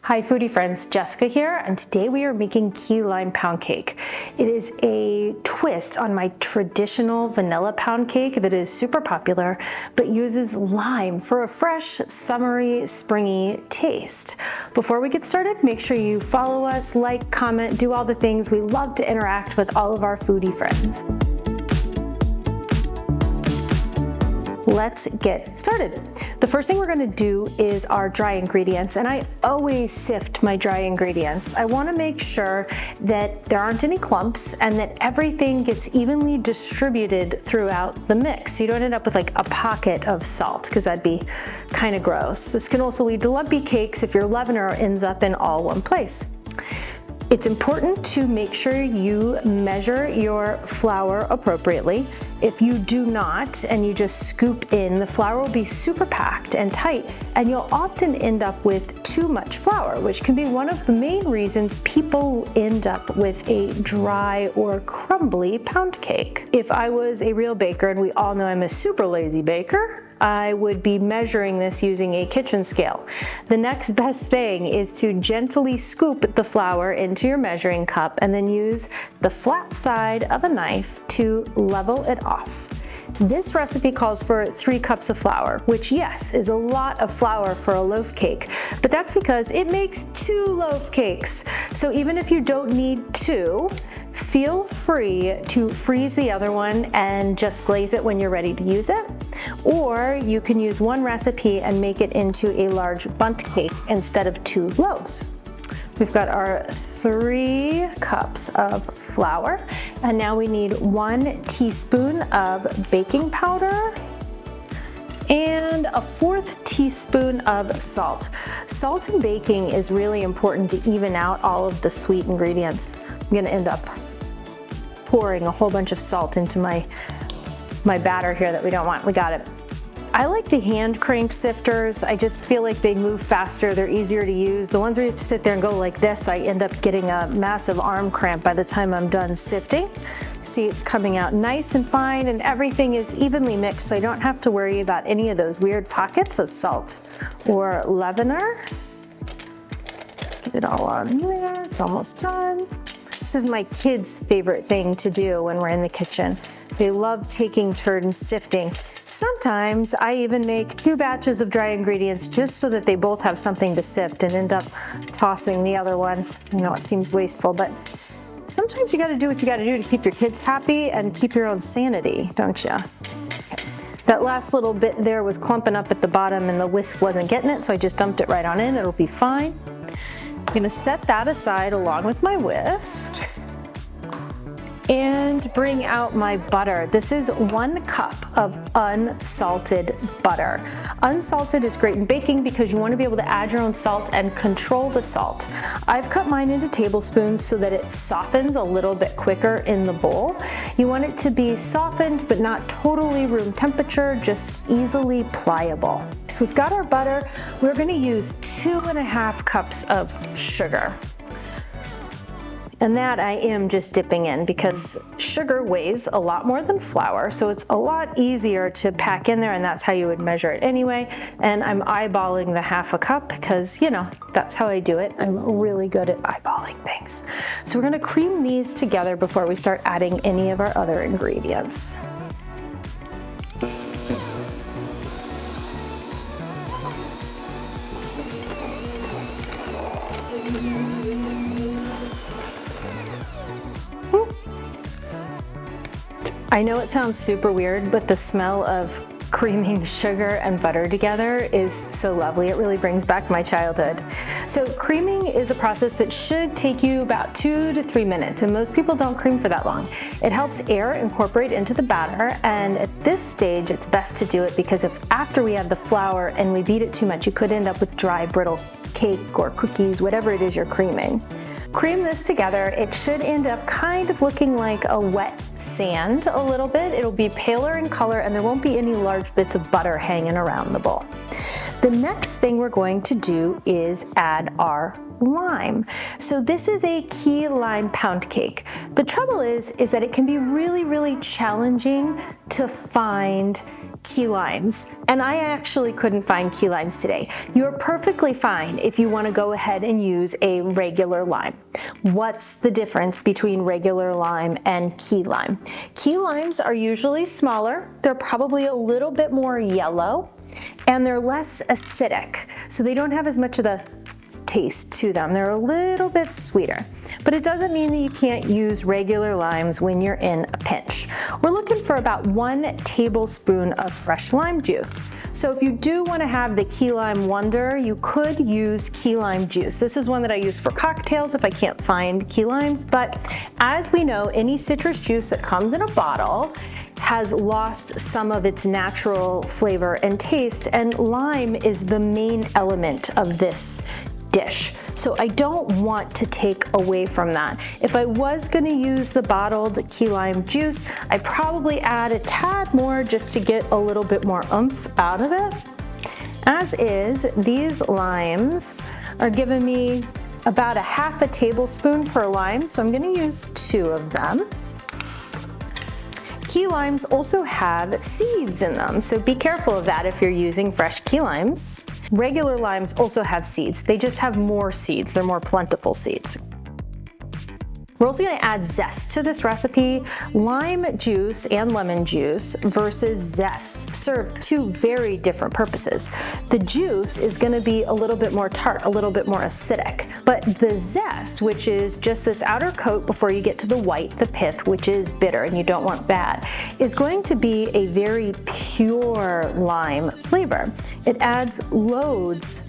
Hi foodie friends, Jessica here, and today we are making key lime pound cake. It is a twist on my traditional vanilla pound cake that is super popular, but uses lime for a fresh, summery, springy taste. Before we get started, make sure you follow us, like, comment, do all the things. We love to interact with all of our foodie friends. Let's get started. The first thing we're going to do is our dry ingredients, and I always sift my dry ingredients. I want to make sure that there aren't any clumps and that everything gets evenly distributed throughout the mix, so you don't end up with like a pocket of salt, because that'd be kind of gross. This can also lead to lumpy cakes if your leavener ends up in all one place. It's important to make sure you measure your flour appropriately. If you do not, and you just scoop in, the flour will be super packed and tight, and you'll often end up with too much flour, which can be one of the main reasons people end up with a dry or crumbly pound cake. If I was a real baker, and we all know I'm a super lazy baker, I would be measuring this using a kitchen scale. The next best thing is to gently scoop the flour into your measuring cup and then use the flat side of a knife to level it off. This recipe calls for 3 cups of flour, which yes, is a lot of flour for a loaf cake, but that's because it makes 2 loaf cakes. So even if you don't need 2, feel free to freeze the other one and just glaze it when you're ready to use it. Or you can use one recipe and make it into a large bundt cake instead of 2 loaves. We've got our 3 cups of flour, and now we need 1 teaspoon of baking powder and a 1/4 teaspoon of salt. Salt in baking is really important to even out all of the sweet ingredients. I'm gonna end up pouring a whole bunch of salt into my batter here that we don't want. We got it. I like the hand crank sifters. I just feel like they move faster, they're easier to use. The ones where you have to sit there and go like this, I end up getting a massive arm cramp by the time I'm done sifting. See, it's coming out nice and fine, and everything is evenly mixed, so I don't have to worry about any of those weird pockets of salt or leavener. Get it all on there, it's almost done. This is my kids' favorite thing to do when we're in the kitchen. They love taking turns sifting. Sometimes I even make 2 batches of dry ingredients just so that they both have something to sift and end up tossing the other one. I know it seems wasteful, but sometimes you gotta do what you gotta do to keep your kids happy and keep your own sanity, don't you? Okay. That last little bit there was clumping up at the bottom and the whisk wasn't getting it, so I just dumped it right on in. It'll be fine. I'm gonna set that aside along with my whisk and bring out my butter. This is 1 cup of unsalted butter. Unsalted is great in baking because you want to be able to add your own salt and control the salt. I've cut mine into tablespoons so that it softens a little bit quicker in the bowl. You want it to be softened but not totally room temperature, just easily pliable. So we've got our butter. We're going to use 2.5 cups of sugar. And that I am just dipping in because sugar weighs a lot more than flour, so it's a lot easier to pack in there, and that's how you would measure it anyway. And I'm eyeballing the 1/2 cup because, you know, that's how I do it. I'm really good at eyeballing things. So we're gonna cream these together before we start adding any of our other ingredients. I know it sounds super weird, but the smell of creaming sugar and butter together is so lovely. It really brings back my childhood. So creaming is a process that should take you about 2 to 3 minutes, and most people don't cream for that long. It helps air incorporate into the batter, and at this stage it's best to do it because if after we add the flour and we beat it too much, you could end up with dry, brittle cake or cookies, whatever it is you're creaming. Cream this together. It should end up kind of looking like a wet sand a little bit. It'll be paler in color and there won't be any large bits of butter hanging around the bowl. The next thing we're going to do is add our lime. So this is a key lime pound cake. The trouble is that it can be really, really challenging to find key limes, and I actually couldn't find key limes today. You're perfectly fine if you want to go ahead and use a regular lime. What's the difference between regular lime and key lime? Key limes are usually smaller, they're probably a little bit more yellow, and they're less acidic, so they don't have as much of the taste to them. They're a little bit sweeter, but it doesn't mean that you can't use regular limes when you're in a pinch. We're looking for about 1 tablespoon of fresh lime juice. So if you do want to have the key lime wonder, you could use key lime juice. This is one that I use for cocktails if I can't find key limes, but as we know, any citrus juice that comes in a bottle has lost some of its natural flavor and taste, and lime is the main element of this dish. So I don't want to take away from that. If I was going to use the bottled key lime juice, I'd probably add a tad more just to get a little bit more oomph out of it. As is, these limes are giving me about 1/2 tablespoon per lime, so I'm going to use 2 of them. Key limes also have seeds in them, so be careful of that if you're using fresh key limes. Regular limes also have seeds, they just have more seeds, they're more plentiful seeds. We're also going to add zest to this recipe. Lime juice and lemon juice versus zest serve 2 very different purposes. The juice is going to be a little bit more tart, a little bit more acidic, but the zest, which is just this outer coat before you get to the white, the pith, which is bitter and you don't want bad, is going to be a very pure lime flavor. It adds loads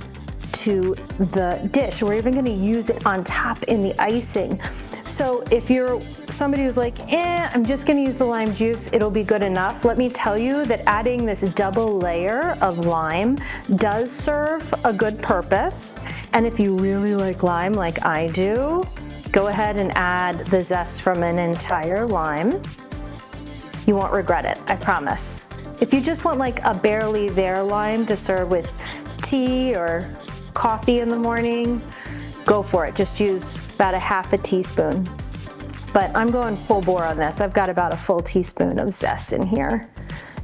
to the dish. We're even going to use it on top in the icing. So if you're somebody who's like, I'm just going to use the lime juice, it'll be good enough. Let me tell you that adding this double layer of lime does serve a good purpose. And if you really like lime like I do, go ahead and add the zest from an entire lime. You won't regret it, I promise. If you just want like a barely there lime to serve with tea or coffee in the morning, go for it. Just use about 1/2 teaspoon. But I'm going full bore on this. I've got about a full teaspoon of zest in here.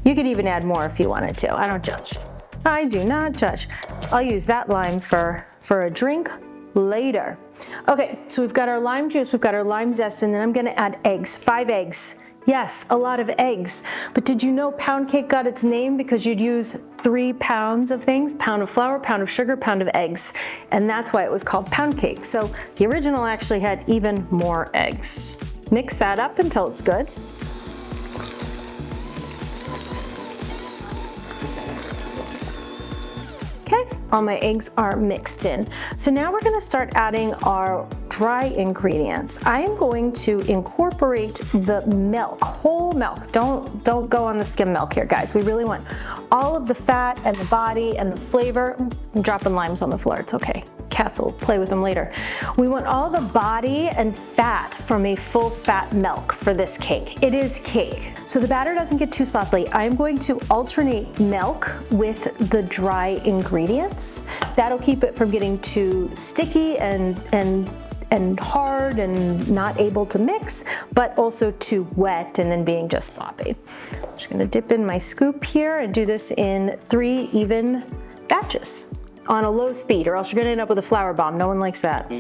You could even add more if you wanted to. I don't judge. I do not judge. I'll use that lime for a drink later. Okay, so we've got our lime juice, we've got our lime zest, and then I'm gonna add eggs, 5 eggs. Yes, a lot of eggs. But did you know pound cake got its name because you'd use 3 pounds of things? Pound of flour, pound of sugar, pound of eggs. And that's why it was called pound cake. So the original actually had even more eggs. Mix that up until it's good. Okay, all my eggs are mixed in. So now we're gonna start adding our dry ingredients. I am going to incorporate the milk, whole milk. Don't go on the skim milk here, guys. We really want all of the fat and the body and the flavor. I'm dropping limes on the floor, it's okay. Cats will play with them later. We want all the body and fat from a full fat milk for this cake. It is cake, so the batter doesn't get too sloppy. I'm going to alternate milk with the dry ingredients. That'll keep it from getting too sticky and hard and not able to mix, but also too wet and then being just sloppy. I'm just gonna dip in my scoop here and do this in 3 even batches on a low speed, or else you're gonna end up with a flour bomb. No one likes that.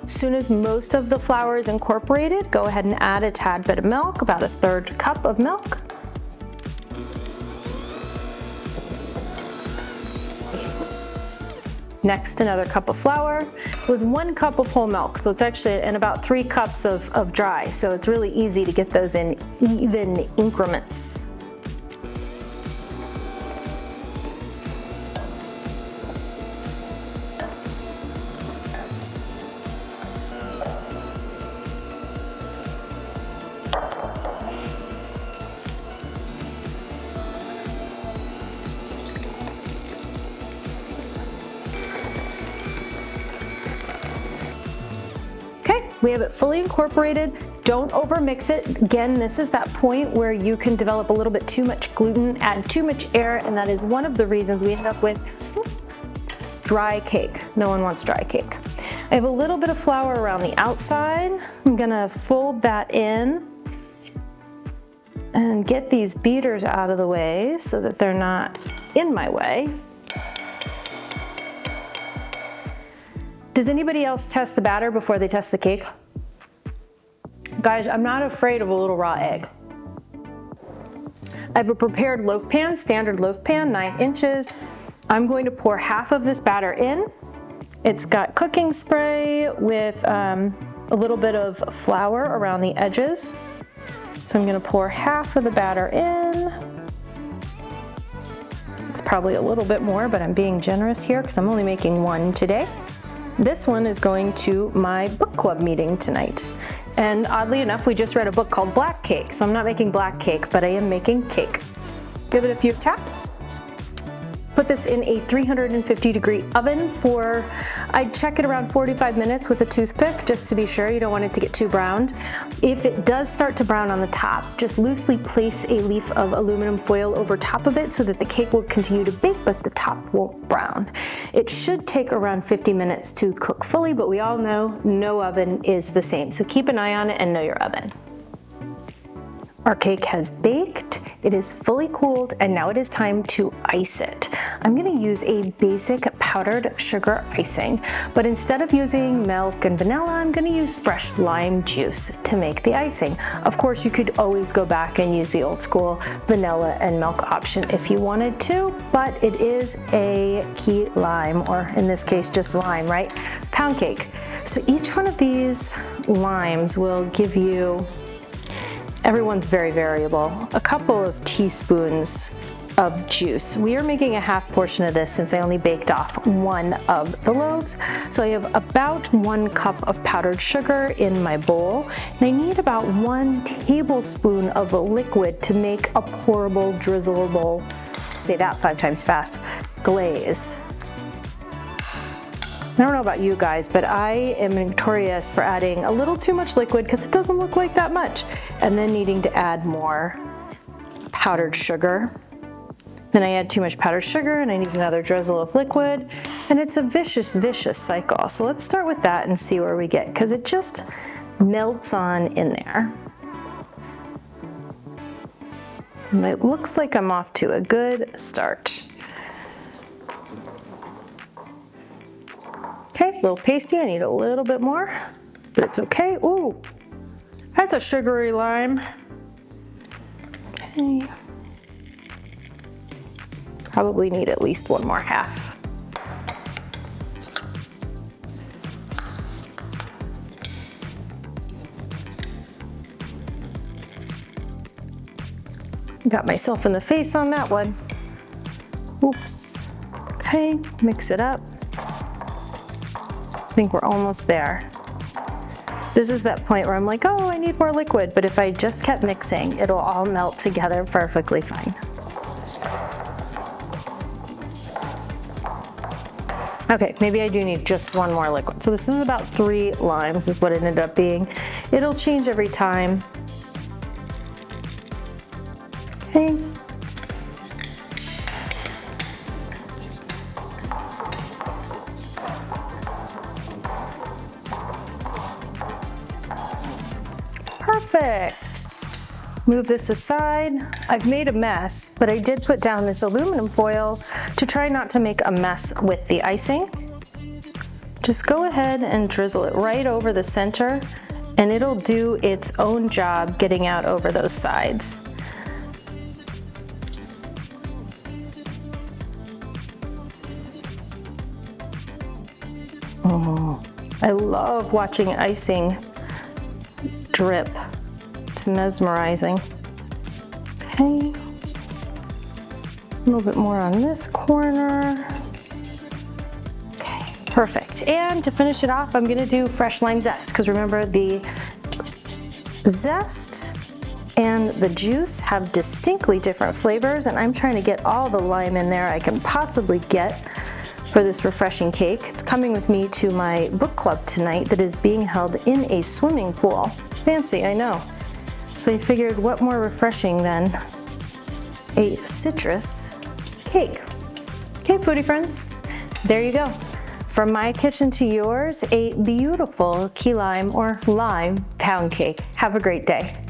As soon as most of the flour is incorporated, go ahead and add a tad bit of milk, about 1/3 cup of milk. Next, another cup of flour. It was 1 cup of whole milk, so it's actually in about 3 cups of dry, so it's really easy to get those in even increments. We have it fully incorporated. Don't overmix it. Again, this is that point where you can develop a little bit too much gluten, add too much air, and that is one of the reasons we end up with dry cake. No one wants dry cake. I have a little bit of flour around the outside. I'm gonna fold that in and get these beaters out of the way so that they're not in my way. Does anybody else test the batter before they test the cake? Guys, I'm not afraid of a little raw egg. I have a prepared loaf pan, standard loaf pan, 9 inches. I'm going to pour half of this batter in. It's got cooking spray with a little bit of flour around the edges. So I'm gonna pour half of the batter in. It's probably a little bit more, but I'm being generous here because I'm only making one today. This one is going to my book club meeting tonight. And oddly enough, we just read a book called Black Cake. So I'm not making black cake, but I am making cake. Give it a few taps. Put this in a 350-degree oven for, I'd check it around 45 minutes with a toothpick just to be sure. You don't want it to get too browned. If it does start to brown on the top, just loosely place a leaf of aluminum foil over top of it so that the cake will continue to bake, but the top won't brown. It should take around 50 minutes to cook fully, but we all know no oven is the same. So keep an eye on it and know your oven. Our cake has baked, it is fully cooled, and now it is time to ice it. I'm gonna use a basic powdered sugar icing, but instead of using milk and vanilla, I'm gonna use fresh lime juice to make the icing. Of course, you could always go back and use the old school vanilla and milk option if you wanted to, but it is a key lime, or in this case, just lime, right? Pound cake. So each one of these limes will give you, everyone's very variable, a couple of teaspoons of juice. We are making a half portion of this since I only baked off one of the loaves. So I have about 1 cup of powdered sugar in my bowl, and I need about 1 tablespoon of a liquid to make a pourable, drizzleable, say that 5 times fast, glaze. I don't know about you guys, but I am notorious for adding a little too much liquid because it doesn't look like that much, and then needing to add more powdered sugar. Then I add too much powdered sugar and I need another drizzle of liquid, and it's a vicious, vicious cycle. So let's start with that and see where we get, because it just melts on in there. And it looks like I'm off to a good start. Okay, a little pasty, I need a little bit more, but it's okay. Ooh, that's a sugary lime. Okay. Probably need at least 1 more half. Got myself in the face on that one. Oops. Okay, mix it up. I think we're almost there. This is that point where I'm like, oh, I need more liquid, but if I just kept mixing, it'll all melt together perfectly fine. Okay, maybe I do need just 1 more liquid. So this is about 3 limes is what it ended up being. It'll change every time. Okay. Perfect. Move this aside. I've made a mess, but I did put down this aluminum foil to try not to make a mess with the icing. Just go ahead and drizzle it right over the center, and it'll do its own job getting out over those sides. Oh, I love watching icing drip. It's mesmerizing. Okay, a little bit more on this corner. Okay, perfect. And to finish it off, I'm gonna do fresh lime zest, because remember, the zest and the juice have distinctly different flavors, and I'm trying to get all the lime in there I can possibly get for this refreshing cake. It's coming with me to my book club tonight that is being held in a swimming pool. Fancy, I know. So I figured, what more refreshing than a citrus cake? Okay, foodie friends, there you go. from my kitchen to yours, a beautiful key lime or lime pound cake. Have a great day.